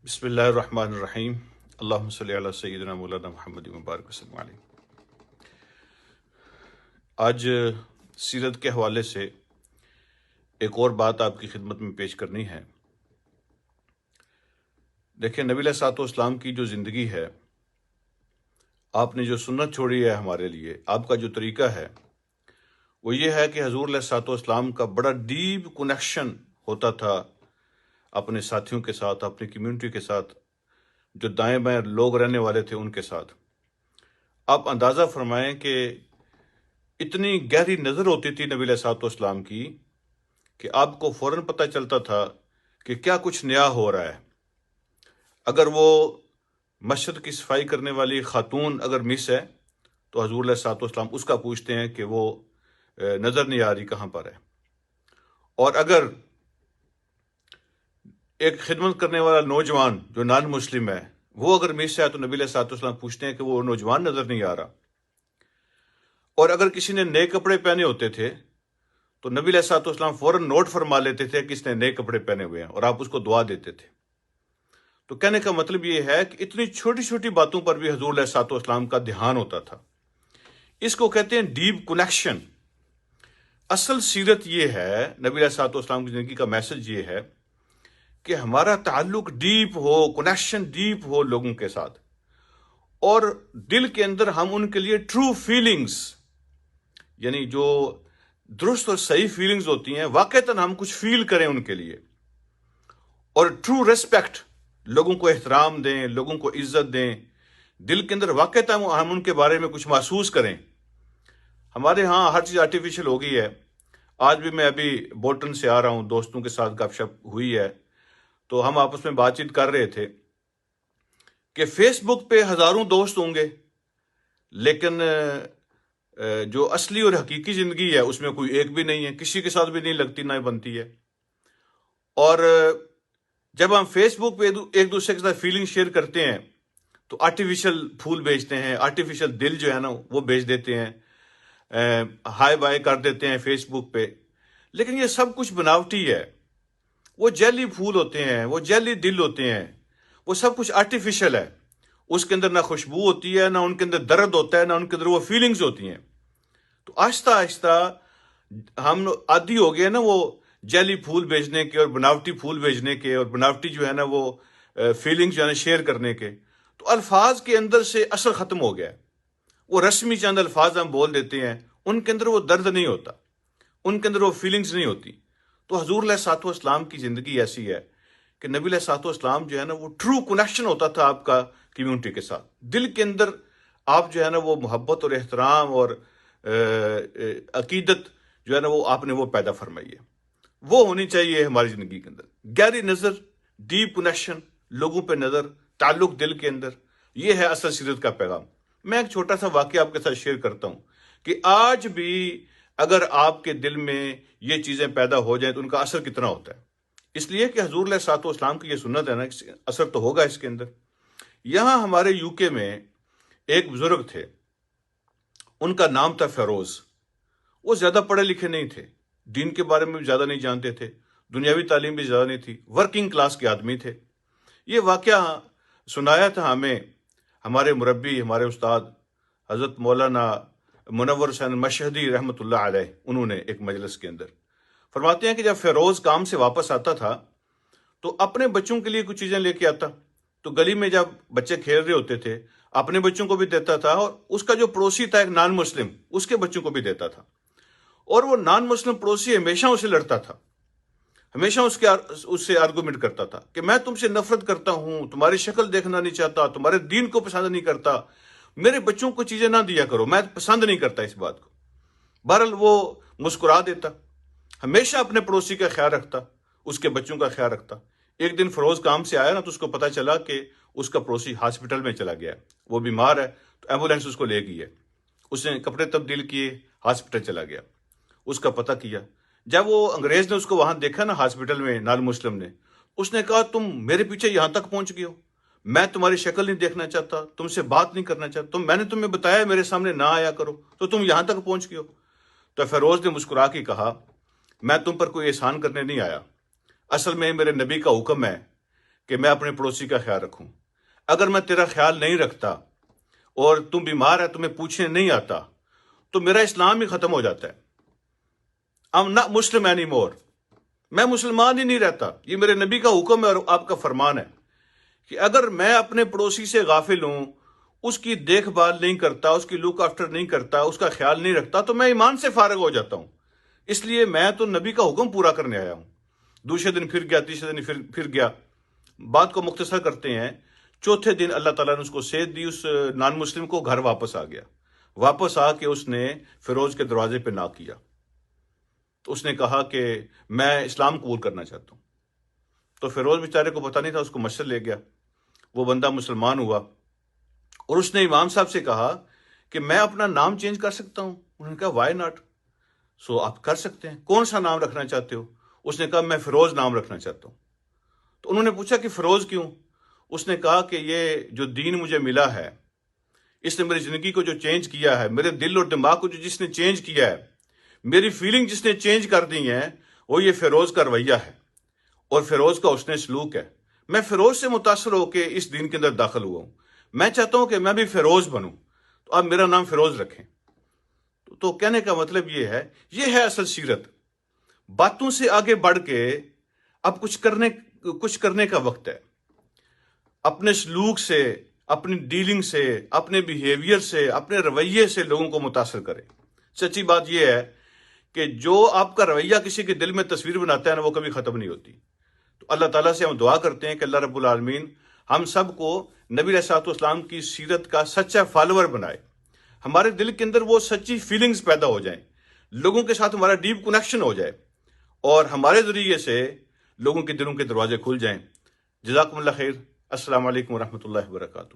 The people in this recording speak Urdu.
بسم اللہ الرحمن الرحیم۔ اللہم صلی علی سیدنا مولانا محمد مبارک وسلم علیہ۔ آج سیرت کے حوالے سے ایک اور بات آپ کی خدمت میں پیش کرنی ہے۔ دیکھیں، نبی علیہ الصلوۃ والسلام کی جو زندگی ہے، آپ نے جو سنت چھوڑی ہے ہمارے لیے، آپ کا جو طریقہ ہے وہ یہ ہے کہ حضور علیہ الصلوۃ والسلام کا بڑا ڈیپ کنیکشن ہوتا تھا اپنے ساتھیوں کے ساتھ، اپنی کمیونٹی کے ساتھ، جو دائیں بائیں لوگ رہنے والے تھے ان کے ساتھ۔ آپ اندازہ فرمائیں کہ اتنی گہری نظر ہوتی تھی نبی علیہ الصلوۃ والسلام کی کہ آپ کو فوراً پتہ چلتا تھا کہ کیا کچھ نیا ہو رہا ہے۔ اگر وہ مسجد کی صفائی کرنے والی خاتون اگر مس ہے تو حضور علیہ الصلوۃ والسلام اس کا پوچھتے ہیں کہ وہ نظر نہیں آ رہی، کہاں پر ہے۔ اور اگر ایک خدمت کرنے والا نوجوان جو نان مسلم ہے وہ اگر مس ہے تو نبی علیہ الصلوۃ والسلام پوچھتے ہیں کہ وہ نوجوان نظر نہیں آ رہا۔ اور اگر کسی نے نئے کپڑے پہنے ہوتے تھے تو نبی علیہ الصلوۃ والسلام فوراً نوٹ فرما لیتے تھے کہ اس نے نئے کپڑے پہنے ہوئے ہیں، اور آپ اس کو دعا دیتے تھے۔ تو کہنے کا مطلب یہ ہے کہ اتنی چھوٹی چھوٹی باتوں پر بھی حضور علیہ الصلوۃ والسلام کا دھیان ہوتا تھا۔ اس کو کہتے ہیں ڈیپ کنیکشن۔ اصل سیرت یہ ہے، نبی علیہ الصلوۃ والسلام کی زندگی کا میسج یہ ہے کہ ہمارا تعلق ڈیپ ہو، کنیکشن ڈیپ ہو لوگوں کے ساتھ، اور دل کے اندر ہم ان کے لیے ٹرو فیلنگز، یعنی جو درست اور صحیح فیلنگز ہوتی ہیں، واقعتاً ہم کچھ فیل کریں ان کے لیے، اور ٹرو ریسپیکٹ، لوگوں کو احترام دیں، لوگوں کو عزت دیں، دل کے اندر واقعتاً ہم ان کے بارے میں کچھ محسوس کریں۔ ہمارے ہاں ہر چیز آرٹیفیشل ہو گئی ہے۔ آج بھی میں ابھی بولٹن سے آ رہا ہوں، دوستوں کے ساتھ گپ شپ ہوئی ہے، تو ہم آپس میں بات چیت کر رہے تھے کہ فیس بک پہ ہزاروں دوست ہوں گے، لیکن جو اصلی اور حقیقی زندگی ہے اس میں کوئی ایک بھی نہیں ہے، کسی کے ساتھ بھی نہیں لگتی، نہ بنتی ہے۔ اور جب ہم فیس بک پہ ایک دوسرے کے ساتھ فیلنگ شیئر کرتے ہیں تو آرٹیفیشل پھول بیچتے ہیں، آرٹیفیشل دل جو ہے نا وہ بیچ دیتے ہیں، ہائی بائی کر دیتے ہیں فیس بک پہ، لیکن یہ سب کچھ بناوٹی ہے۔ وہ جیلی پھول ہوتے ہیں، وہ جیلی دل ہوتے ہیں، وہ سب کچھ آرٹیفیشل ہے۔ اس کے اندر نہ خوشبو ہوتی ہے، نہ ان کے اندر درد ہوتا ہے، نہ ان کے اندر وہ فیلنگز ہوتی ہیں۔ تو آہستہ آہستہ ہم عادی ہو گئے نا وہ جیلی پھول بیچنے کے اور بناوٹی پھول بیچنے کے، اور بناوٹی جو ہے نا وہ فیلنگ جو ہے نا شیئر کرنے کے۔ تو الفاظ کے اندر سے اثر ختم ہو گیا ہے۔ وہ رسمی چند الفاظ ہم بول دیتے ہیں، ان کے اندر وہ درد نہیں ہوتا، ان کے اندر وہ فیلنگز نہیں ہوتی۔ تو حضور علیہ الصلوۃ والسلام کی زندگی ایسی ہے کہ نبی علیہ الصلوۃ والسلام جو ہے نا وہ ٹرو کنیکشن ہوتا تھا آپ کا کمیونٹی کے ساتھ۔ دل کے اندر آپ جو ہے نا وہ محبت اور احترام اور عقیدت جو ہے نا وہ آپ نے وہ پیدا فرمائی ہے۔ وہ ہونی چاہیے ہماری زندگی کے اندر، گہری نظر، ڈیپ کنیکشن، لوگوں پہ نظر، تعلق دل کے اندر۔ یہ ہے اصل سیرت کا پیغام۔ میں ایک چھوٹا سا واقعہ آپ کے ساتھ شیئر کرتا ہوں کہ آج بھی اگر آپ کے دل میں یہ چیزیں پیدا ہو جائیں تو ان کا اثر کتنا ہوتا ہے۔ اس لیے کہ حضور علیہ الصلوۃ والسلام کی یہ سنت ہے نا، اثر تو ہوگا اس کے اندر۔ یہاں ہمارے یو کے میں ایک بزرگ تھے، ان کا نام تھا فیروز۔ وہ زیادہ پڑھے لکھے نہیں تھے، دین کے بارے میں بھی زیادہ نہیں جانتے تھے، دنیاوی تعلیم بھی زیادہ نہیں تھی، ورکنگ کلاس کے آدمی تھے۔ یہ واقعہ سنایا تھا ہمیں ہمارے مربی، ہمارے استاد حضرت مولانا منور حسین مشہدی رحمۃ اللہ علیہ، انہوں نے ایک مجلس کے اندر فرماتے ہیں کہ جب فیروز کام سے واپس آتا تھا تو اپنے بچوں کے لیے کچھ چیزیں لے کے آتا، تو گلی میں جب بچے کھیل رہے ہوتے تھے اپنے بچوں کو بھی دیتا تھا، اور اس کا جو پڑوسی تھا ایک نان مسلم، اس کے بچوں کو بھی دیتا تھا۔ اور وہ نان مسلم پڑوسی ہمیشہ اسے لڑتا تھا، ہمیشہ اس سے آرگومنٹ کرتا تھا کہ میں تم سے نفرت کرتا ہوں، تمہاری شکل دیکھنا نہیں چاہتا، تمہارے دین کو پسند نہیں کرتا، میرے بچوں کو چیزیں نہ دیا کرو، میں پسند نہیں کرتا اس بات کو۔ بہرحال وہ مسکرا دیتا، ہمیشہ اپنے پڑوسی کا خیال رکھتا، اس کے بچوں کا خیال رکھتا۔ ایک دن فیروز کام سے آیا نا تو اس کو پتا چلا کہ اس کا پڑوسی ہاسپٹل میں چلا گیا، وہ بیمار ہے، تو ایمبولینس اس کو لے گئی ہے۔ اس نے کپڑے تبدیل کیے، ہاسپٹل چلا گیا، اس کا پتہ کیا۔ جب وہ انگریز نے اس کو وہاں دیکھا نا ہاسپٹل میں، نان مسلم نے، اس نے کہا تم میرے پیچھے یہاں تک پہنچ گئے ہو، میں تمہاری شکل نہیں دیکھنا چاہتا، تم سے بات نہیں کرنا چاہتا، میں نے تمہیں بتایا میرے سامنے نہ آیا کرو، تو تم یہاں تک پہنچ گئے ہو۔ تو فیروز نے مسکرا کے کہا میں تم پر کوئی احسان کرنے نہیں آیا، اصل میں میرے نبی کا حکم ہے کہ میں اپنے پڑوسی کا خیال رکھوں. اگر میں تیرا خیال نہیں رکھتا اور تم بیمار ہے تمہیں پوچھنے نہیں آتا تو میرا اسلام ہی ختم ہو جاتا ہے. I'm not Muslim anymore. میں مسلمان ہی نہیں رہتا. یہ میرے نبی کا حکم ہے اور آپ کا فرمان ہے کہ اگر میں اپنے پڑوسی سے غافل ہوں، اس کی دیکھ بھال نہیں کرتا، اس کی لک آفٹر نہیں کرتا، اس کا خیال نہیں رکھتا تو میں ایمان سے فارغ ہو جاتا ہوں. اس لیے میں تو نبی کا حکم پورا کرنے آیا ہوں. دوسرے دن پھر گیا، تیسرے دن پھر گیا. بات کو مختصر کرتے ہیں، چوتھے دن اللہ تعالیٰ نے اس کو صحت دی. اس نان مسلم کو گھر واپس آ گیا. واپس آ کے اس نے فیروز کے دروازے پہ ناک کیا. تو اس نے کہا کہ میں اسلام قبول کرنا چاہتا ہوں. تو فیروز بیچارے کو پتہ نہیں تھا، اس کو مسجد لے گیا. وہ بندہ مسلمان ہوا اور اس نے امام صاحب سے کہا کہ میں اپنا نام چینج کر سکتا ہوں. انہوں نے کہا وائی ناٹ. سو آپ کر سکتے ہیں. کون سا نام رکھنا چاہتے ہو؟ اس نے کہا میں فیروز نام رکھنا چاہتا ہوں. تو انہوں نے پوچھا کہ فیروز کیوں؟ اس نے کہا کہ یہ جو دین مجھے ملا ہے اس نے میری زندگی کو جو چینج کیا ہے، میرے دل اور دماغ کو جو جس نے چینج کیا ہے، میری فیلنگ جس نے چینج کر دی ہیں، وہ یہ فیروز کا رویہ ہے اور فیروز کا اس نے سلوک ہے. میں فیروز سے متاثر ہو کے اس دین کے اندر داخل ہوا ہوں. میں چاہتا ہوں کہ میں بھی فیروز بنوں، تو آپ میرا نام فیروز رکھیں. تو کہنے کا مطلب یہ ہے اصل سیرت. باتوں سے آگے بڑھ کے اب کچھ کرنے کا وقت ہے. اپنے سلوک سے، اپنی ڈیلنگ سے، اپنے بیہیویئر سے، اپنے رویے سے لوگوں کو متاثر کریں. سچی بات یہ ہے کہ جو آپ کا رویہ کسی کے دل میں تصویر بناتا ہے نا، وہ کبھی ختم نہیں ہوتی. تو اللہ تعالیٰ سے ہم دعا کرتے ہیں کہ اللہ رب العالمین ہم سب کو نبی علیہ الصلوۃ والسلام کی سیرت کا سچا فالوور بنائے. ہمارے دل کے اندر وہ سچی فیلنگز پیدا ہو جائیں، لوگوں کے ساتھ ہمارا ڈیپ کنیکشن ہو جائے اور ہمارے ذریعے سے لوگوں کے دلوں کے دروازے کھل جائیں. جزاکم اللہ خیر. السلام علیکم ورحمۃ اللہ وبرکاتہ.